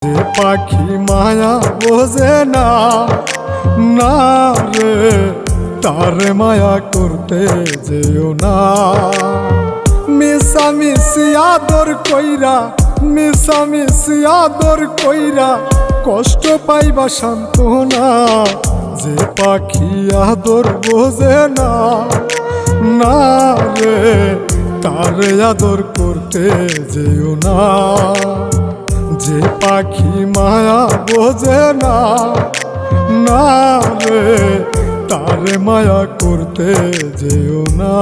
যে পাখি মায়া বোঝে না, না রে তারে মায়া করতে যেও না। মিশামিশি আদর কইরা, মিশামিশি আদর কইরা কষ্ট পাইবা সান্ত্বনা। যে পাখি আদর বোঝে না, না রে তারে আদর করতে যেও না। যে পাখি মায়া বোঝে না, না রে তারে মায়া করতে যেও না।